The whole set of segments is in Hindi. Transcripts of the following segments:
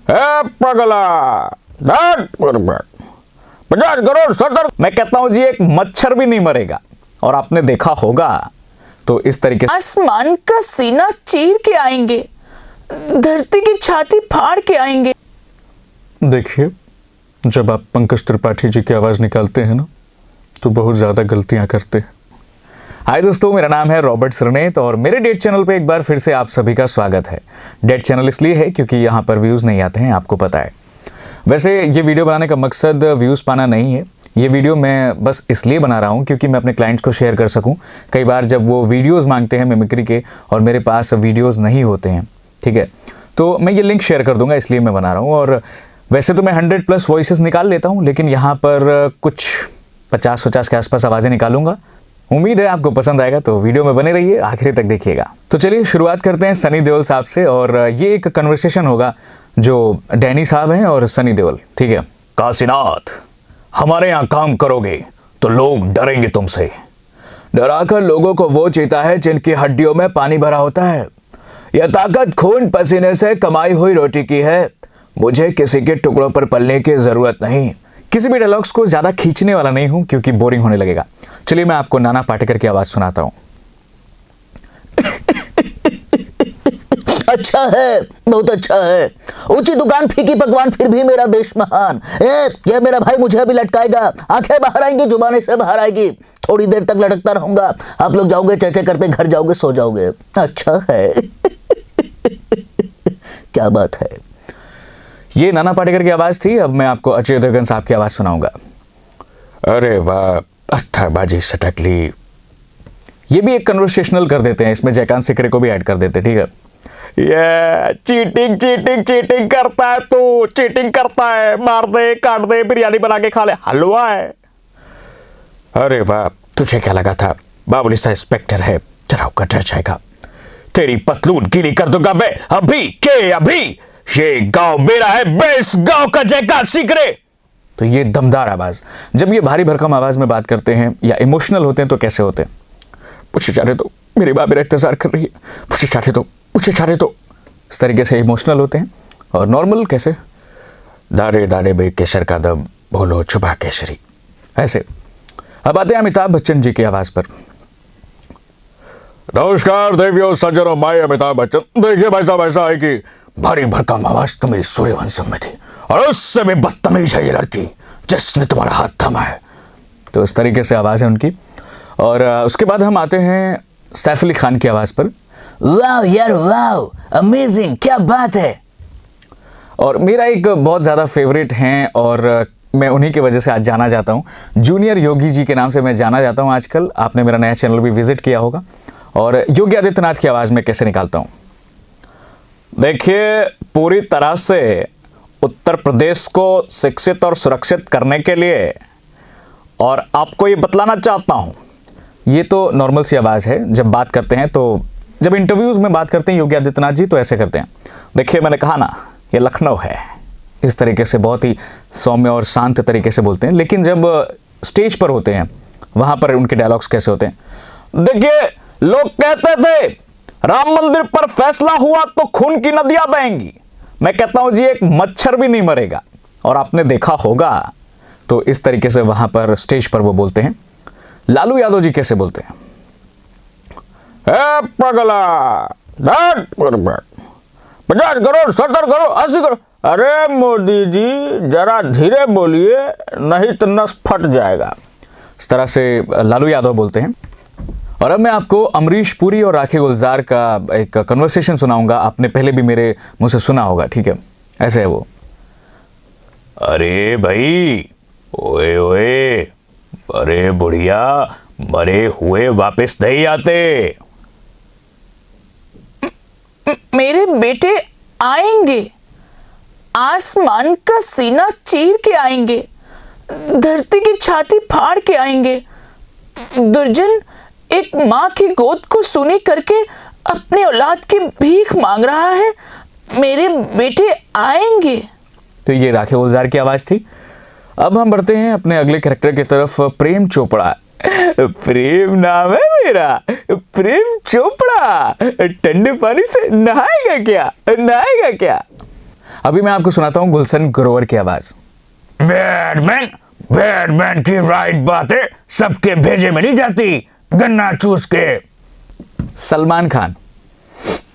ए पगला 50 करोड़ 70। मैं कहता हूं जी एक मच्छर भी नहीं मरेगा। और आपने देखा होगा तो इस तरीके से आसमान का सीना चीर के आएंगे, धरती की छाती फाड़ के आएंगे। देखिए, जब आप पंकज त्रिपाठी जी की आवाज निकालते हैं ना तो बहुत ज्यादा गलतियां करते हैं। हाय दोस्तों, मेरा नाम है रॉबर्ट सरनेत और मेरे डेट चैनल पे एक बार फिर से आप सभी का स्वागत है। डेट चैनल इसलिए है क्योंकि यहाँ पर व्यूज नहीं आते हैं, आपको पता है। वैसे ये वीडियो बनाने का मकसद व्यूज पाना नहीं है। ये वीडियो मैं बस इसलिए बना रहा हूँ क्योंकि मैं अपने क्लाइंट्स को शेयर कर सकूँ। कई बार जब वो वीडियोज़ मांगते हैं मिमिक्री के और मेरे पास वीडियोज़ नहीं होते हैं, ठीक है, तो मैं ये लिंक शेयर कर दूंगा, इसलिए मैं बना रहा हूँ। और वैसे तो मैं 100+ वॉइसेस निकाल लेता हूँ, लेकिन यहाँ पर कुछ 50 के आसपास आवाज़ें निकालूंगा। उम्मीद है आपको पसंद आएगा, तो वीडियो में बने रहिए, आखिरी तक देखिएगा। तो चलिए शुरुआत करते हैं सनी देओल साहब से। और ये एक कन्वर्सेशन होगा जो डैनी साहब हैं और सनी देओल, ठीक है। काशीनाथ, हमारे यहाँ काम करोगे तो लोग डरेंगे तुमसे। डराकर लोगों को वो जीता है जिनकी हड्डियों में पानी भरा होता है। यह ताकत खून पसीने से कमाई हुई रोटी की है। मुझे किसी के टुकड़ों पर पलने की जरूरत नहीं। किसी भी डायलॉग्स को ज्यादा खींचने वाला नहीं हूं क्योंकि बोरिंग होने लगेगा। चलिए मैं आपको नाना पाटेकर की आवाज सुनाता हूं। अच्छा है, बहुत अच्छा है। ऊंची दुकान फीकी पकवान फिर भी मेरा देश महान। ये मेरा भाई मुझे अभी लटकाएगा। आंखें बाहर आएंगी, जुबानें से बाहर आएगी। थोड़ी देर तक लटकता रहूंगा। आप लोग जाओगे, चेचे करते घर जाओगे, सो जाओगे। अच्छा है। क्या बात है। ये नाना पाटेकर की आवाज थी। अब मैं आपको अजय देवगन साहब की आवाज सुनाऊंगा। अरे वाह, अत्थरबाजी सटकली। ये भी एक कन्वर्सेशनल कर देते हैं, इसमें जयकांत सिकरे को भी ऐड कर देते हैं, ठीक है। ये चीटिंग करता है, तू चीटिंग करता है। मार दे, काट दे, बिरयानी बना के खा ले, हलवा है। अरे वाह, तुझे क्या लगा था बाबुली सा इंस्पेक्टर है, डराव का डर जाएगा। तेरी पतलून गीली कर दूंगा मैं अभी के अभी। ये गांव मेरा है, बेस गांव का जयकांत सिकरे। तो ये दमदार आवाज। जब ये भारी भरकम आवाज में बात करते हैं या इमोशनल होते हैं तो कैसे होते हैं? मुझे चाहे तो मेरी मां मेरा इंतजार कर रही है, मुझे चाहे तो इस तरीके से इमोशनल होते हैं। और नॉर्मल कैसे? दारे दारे बे केसर का दम बोलो चुबा केसरी, ऐसे। अब आते हैं अमिताभ बच्चन जी की आवाज पर। नमस्कार देवियों सज्जनों, मैं अमिताभ बच्चन। देखिए भाई साहब, ऐसा है कि भारी भरकम आवाज तो मेरी सूर्यवंशम में थी और उससे भी बदतमीज है ये लड़की जिसने तुम्हारा हाथ थामा है। तो इस तरीके से आवाज है उनकी। और उसके बाद हम आते हैं सैफ अली खान की आवाज पर। वाह यार वाह, अमेजिंग, क्या बात है। और मेरा एक बहुत ज़्यादा फेवरेट हैं और मैं उन्हीं की वजह से आज जाना जाता हूँ। जूनियर योगी जी के नाम से मैं जाना जाता हूँ आजकल। आपने मेरा नया चैनल भी विजिट किया होगा। और योगी आदित्यनाथ की आवाज़ में कैसे निकालता हूँ, देखिए। पूरी तरह से उत्तर प्रदेश को शिक्षित और सुरक्षित करने के लिए और आपको ये बतलाना चाहता हूँ। ये तो नॉर्मल सी आवाज़ है। जब बात करते हैं तो जब इंटरव्यूज़ में बात करते हैं योगी आदित्यनाथ जी तो ऐसे करते हैं। देखिए, मैंने कहा ना, ये लखनऊ है। इस तरीके से बहुत ही सौम्य और शांत तरीके से बोलते हैं। लेकिन जब स्टेज पर होते हैं वहाँ पर उनके डायलॉग्स कैसे होते हैं, देखिए। लोग कहते थे राम मंदिर पर फैसला हुआ तो खून की नदियां बहेंगी। मैं कहता हूं जी एक मच्छर भी नहीं मरेगा। और आपने देखा होगा तो इस तरीके से वहां पर स्टेज पर वो बोलते हैं। लालू यादव जी कैसे बोलते हैं? ए पगला 50 करोड़ 70 करोड़ 80 करोड़। अरे मोदी जी, जरा धीरे बोलिए, नहीं तो नस फट जाएगा। इस तरह से लालू यादव बोलते हैं। और अब मैं आपको अमरीश पुरी और राखी गुलजार का एक कन्वर्सेशन सुनाऊंगा। आपने पहले भी मेरे मुंह से सुना होगा, ठीक है। ऐसे है वो। अरे भाई, ओए ओए, अरे बुढ़िया, मरे हुए वापस नहीं आते। मेरे बेटे आएंगे, आसमान का सीना चीर के आएंगे, धरती की छाती फाड़ के आएंगे। दुर्जन एक माँ की गोद को सूनी करके अपने औलाद की भीख मांग रहा है। मेरे बेटे आएंगे। तो ये राखी गुलजार की आवाज थी। अब हम बढ़ते हैं अपने अगले कैरेक्टर की तरफ, प्रेम चोपड़ा। प्रेम नाम है मेरा, प्रेम चोपड़ा। ठंडे पानी से नहाएगा क्या? अभी मैं आपको सुनाता हूँ गुलशन ग्रोवर की आवाज। बैटमैन की राइट बातें सबके भेजे में नहीं जाती, गन्ना चूस के। सलमान खान।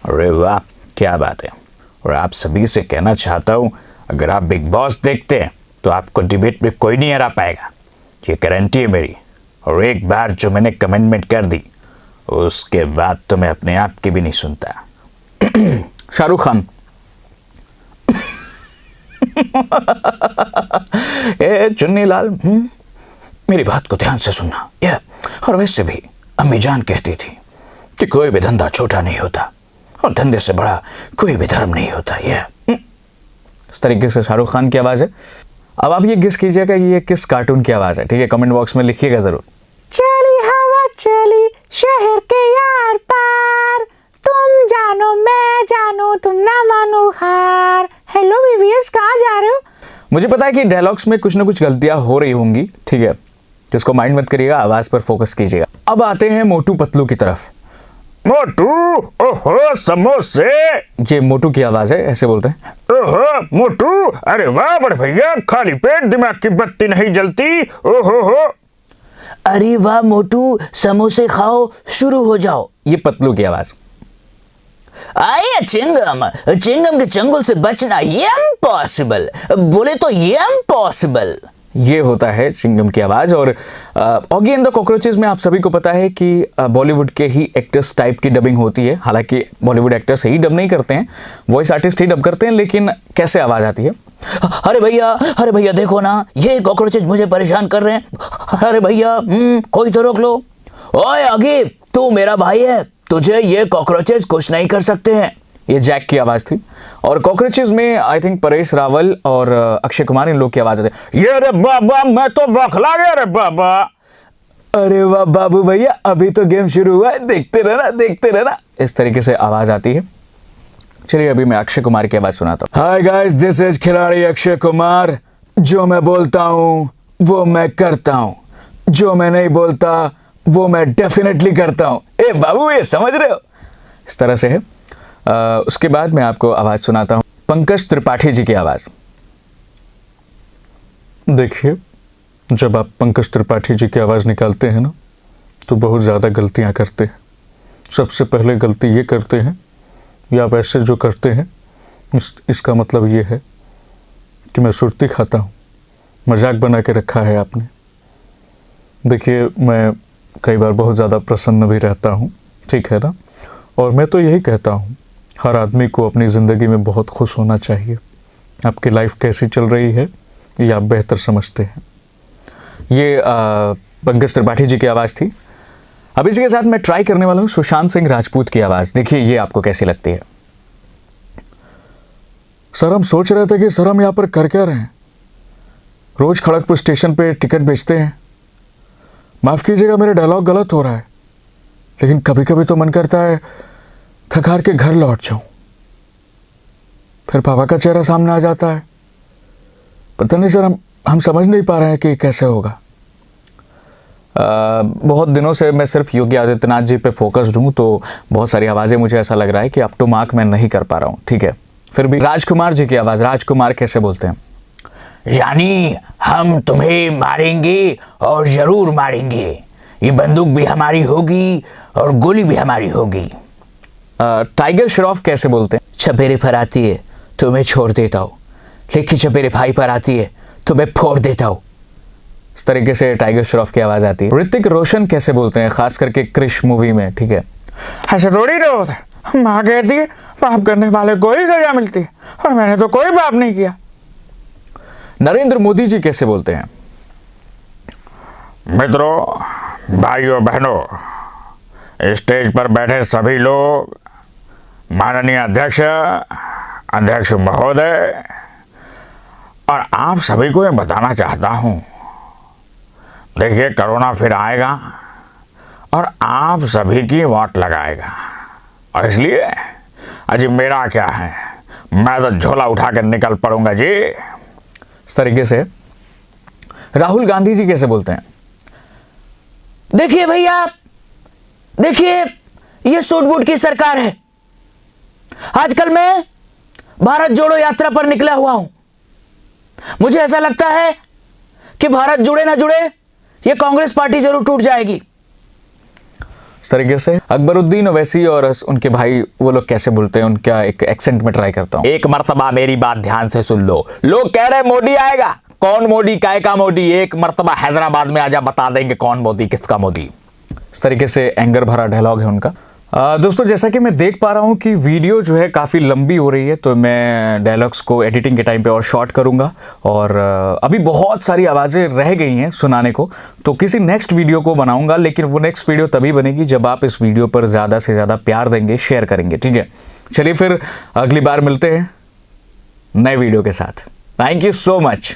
अरे वाह, क्या बात है। और आप सभी से कहना चाहता हूं, अगर आप बिग बॉस देखते हैं तो आपको डिबेट में कोई नहीं हरा पाएगा, ये गारंटी है मेरी। और एक बार जो मैंने कमेंटमेंट कर दी, उसके बाद तो मैं अपने आप की भी नहीं सुनता। शाहरुख खान। ए चुन्नी लाल, मेरी बात को ध्यान से सुनना। ये और वैसे भी अम्मी जान कहती थी कि कोई भी धंधा छोटा नहीं होता और धंधे से बड़ा कोई भी धर्म नहीं होता। ये इस तरीके से शाहरुख खान की आवाज है। अब आप ये गेस कीजिएगा कि ये किस कार्टून की आवाज है, ठीक है? कमेंट बॉक्स में लिखिएगा जरूर। चली हवा चली शहर के यार पार, तुम जानो मैं जानू तुम ना मानो हार। हेलो वीवीएस, कहाँ जा रहे हो? मुझे पता है कि डायलॉग्स में कुछ ना कुछ गलतियां हो रही होंगी, ठीक है? तो इसको माइंड मत करिएगा, आवाज पर फोकस कीजिएगा। अब आते हैं मोटू पतलू की तरफ। मोटू, ओहो समोसे। ये मोटू की आवाज है, ऐसे बोलते हैं। ओहो मोटू, अरे वाह बड़े भैया, खाली पेट दिमाग की बत्ती नहीं जलती। ओहो हो। अरे वाह मोटू, समोसे खाओ, शुरू हो जाओ। ये पतलू की आवाज। आइए चिंगम, चिंगम के चंगुल से बचना ये इम्पॉसिबल, बोले तो ये इम्पॉसिबल। ये होता है चिंगम की आवाज। और ऑगी एंड द कॉकरोचेस में आप सभी को पता है कि बॉलीवुड के ही एक्टर्स टाइप की डबिंग होती है। हालांकि बॉलीवुड एक्टर्स ही डब नहीं करते हैं, वॉइस आर्टिस्ट ही डब करते हैं, लेकिन कैसे आवाज आती है? अरे भैया देखो ना, ये कॉकरोचेस मुझे परेशान कर रहे हैं। अरे भैया कोई तो रोक लो। ओए आगे, तू मेरा भाई है, तुझे ये कॉकरोचेस कुछ नहीं कर सकते हैं। ये जैक की आवाज थी। और कॉकरोचेस में आई थिंक परेश रावल और अक्षय कुमार, इन लोग की आवाज आती है। ये रे बाबा, मैं तो बौखला गया रे बाबा। अरे वाह बाबू भैया, अभी तो गेम शुरू हुआ है, देखते रहना। इस तरीके से आवाज आती है। चलिए अभी मैं अक्षय कुमार की आवाज सुनाता हूँ। हाय गाइस, दिस इज खिलाड़ी अक्षय कुमार। जो मैं बोलता हूँ वो मैं करता हूँ, जो मैं नहीं बोलता वो मैं डेफिनेटली करता हूँ। ए बाबू, ये समझ रहे हो? इस तरह से है। उसके बाद मैं आपको आवाज सुनाता हूँ पंकज त्रिपाठी जी की आवाज। देखिए, जब आप पंकज त्रिपाठी जी की आवाज निकालते हैं ना, तो बहुत ज़्यादा गलतियां करते हैं। सबसे पहले गलती ये करते हैं, या आप ऐसे जो करते हैं इसका मतलब ये है कि मैं सुर्ती खाता हूँ। मजाक बना के रखा है आपने। देखिए, मैं कई बार बहुत ज़्यादा प्रसन्न भी रहता हूँ, ठीक है ना? और मैं तो यही कहता हूँ, हर आदमी को अपनी ज़िंदगी में बहुत खुश होना चाहिए। आपकी लाइफ कैसी चल रही है ये आप बेहतर समझते हैं। ये पंकज त्रिपाठी जी की आवाज़ थी। अब इसी के साथ मैं ट्राई करने वाला हूँ सुशांत सिंह राजपूत की आवाज़। देखिए ये आपको कैसी लगती है। सर, हम सोच रहे थे कि सर हम यहाँ पर कर क्या रहे हैं? रोज़ खड़गपुर स्टेशन पे टिकट बेचते हैं। माफ़ कीजिएगा, मेरा डायलॉग गलत हो रहा है, लेकिन कभी कभी तो मन करता है थक हार के घर लौट जाऊं। फिर पापा का चेहरा सामने आ जाता है। पता नहीं सर, हम समझ नहीं पा रहे हैं कि कैसे होगा। बहुत दिनों से मैं सिर्फ योगी आदित्यनाथ जी पे फोकस्ड हूँ, तो बहुत सारी आवाज़ें मुझे ऐसा लग रहा है कि अप टू मार्क मैं नहीं कर पा रहा हूँ, ठीक है? फिर भी राजकुमार जी की आवाज़। राजकुमार कैसे बोलते हैं? यानी हम तुम्हें मारेंगे और जरूर मारेंगे। ये बंदूक भी हमारी होगी और गोली भी हमारी होगी। टाइगर श्रॉफ कैसे बोलते हैं? छपेरे पर आती है तो मैं छोड़ देता हूँ, लेकिन छपेरे भाई पर आती है तो मैं फोड़ देता हूँ। इस तरीके से टाइगर श्रॉफ की आवाज़ आती है। ऋतिक रोशन कैसे बोलते हैं, खास करके क्रिश मूवी में, ठीक है? ऐसे थोड़ी ना होता है। माँ कहती है पाप करने वाले को ही सजा मिलती है, और मैंने तो कोई पाप नहीं किया। नरेंद्र मोदी जी कैसे बोलते हैं? मित्रों, भाइयों बहनों, स्टेज पर बैठे सभी लोग, माननीय अध्यक्ष महोदय, और आप सभी को मैं बताना चाहता हूं, देखिए कोरोना फिर आएगा और आप सभी की वोट लगाएगा, और इसलिए अजी मेरा क्या है, मैं तो झोला उठाकर निकल पड़ूंगा जी। इस तरीके से राहुल गांधी जी कैसे बोलते हैं? देखिए भैया, देखिए ये सूट बूट की सरकार है। आजकल मैं भारत जोड़ो यात्रा पर निकला हुआ हूं। मुझे ऐसा लगता है कि भारत जुड़े ना जुड़े, यह कांग्रेस पार्टी जरूर टूट जाएगी। इस तरीके से अकबरुद्दीन ओवैसी और उनके भाई वो लोग कैसे बोलते हैं, उनका एक एक्सेंट में ट्राई करता हूं। एक मर्तबा मेरी बात ध्यान से सुन लो। लोग कह रहे मोदी आएगा। कौन मोदी, काय का मोदी? एक मर्तबा हैदराबाद में आजा, बता देंगे कौन मोदी, किसका मोदी। इस तरीके से एंगर भरा डायलॉग है उनका। दोस्तों, जैसा कि मैं देख पा रहा हूं कि वीडियो जो है काफ़ी लंबी हो रही है, तो मैं डायलॉग्स को एडिटिंग के टाइम पे और शॉर्ट करूंगा। और अभी बहुत सारी आवाज़ें रह गई हैं सुनाने को, तो किसी नेक्स्ट वीडियो को बनाऊंगा। लेकिन वो नेक्स्ट वीडियो तभी बनेगी जब आप इस वीडियो पर ज़्यादा से ज़्यादा प्यार देंगे, शेयर करेंगे। ठीक है, चलिए फिर अगली बार मिलते हैं नए वीडियो के साथ। Thank you so much.